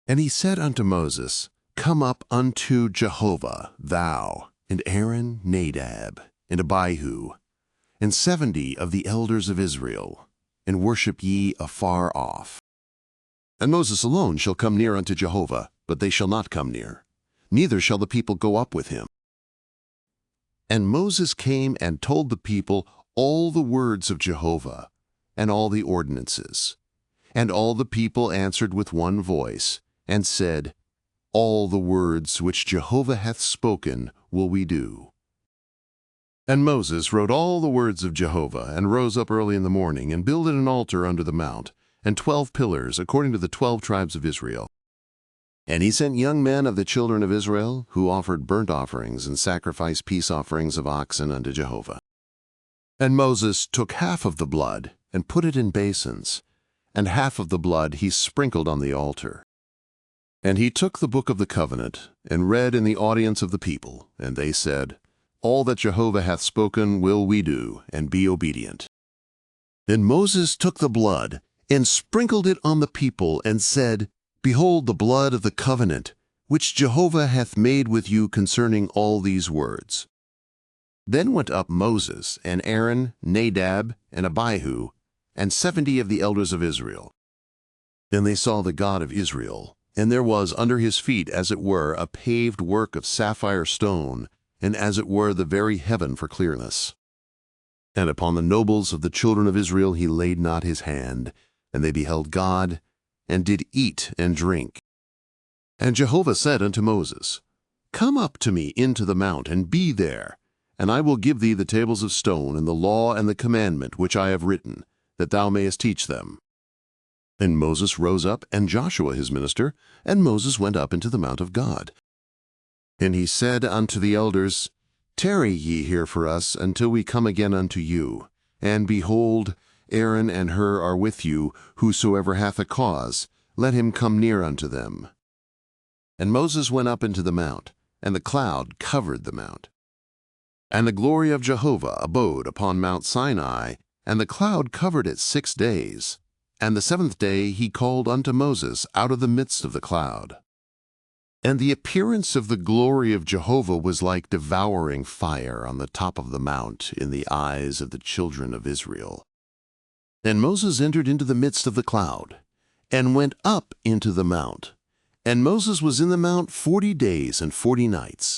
And he said unto Moses, Come up unto Jehovah, thou, and Aaron, Nadab, and Abihu, and 70 of the elders of Israel, and worship ye afar off. And Moses alone shall come near unto Jehovah, but they shall not come near, neither shall the people go up with him. And Moses came and told the people all the words of Jehovah, and all the ordinances. And all the people answered with one voice, and said, All the words which Jehovah hath spoken will we do. And Moses wrote all the words of Jehovah, and rose up early in the morning, and builded an altar under the mount, and 12 pillars, according to the 12 tribes of Israel. And he sent young men of the children of Israel, who offered burnt offerings and sacrificed peace offerings of oxen unto Jehovah. And Moses took half of the blood, and put it in basins, and half of the blood he sprinkled on the altar. And he took the book of the covenant, and read in the audience of the people, and they said, All that Jehovah hath spoken will we do, and be obedient. Then Moses took the blood, and sprinkled it on the people, and said, Behold the blood of the covenant, which Jehovah hath made with you concerning all these words. Then went up Moses, and Aaron, Nadab, and Abihu, and 70 of the elders of Israel. Then they saw the God of Israel, and there was under his feet as it were a paved work of sapphire stone, and as it were the very heaven for clearness. And upon the nobles of the children of Israel he laid not his hand, and they beheld God, and did eat and drink. And Jehovah said unto Moses, Come up to me into the mount, and be there, and I will give thee the tables of stone, and the law and the commandment which I have written, that thou mayest teach them. And Moses rose up, and Joshua his minister, and Moses went up into the mount of God. And he said unto the elders, Tarry ye here for us until we come again unto you. And behold, Aaron and Hur are with you, whosoever hath a cause, let him come near unto them. And Moses went up into the mount, and the cloud covered the mount. And the glory of Jehovah abode upon Mount Sinai, and the cloud covered it 6 days. And the 7th day he called unto Moses out of the midst of the cloud. And the appearance of the glory of Jehovah was like devouring fire on the top of the mount in the eyes of the children of Israel. And Moses entered into the midst of the cloud, and went up into the mount. And Moses was in the mount 40 days and 40 nights.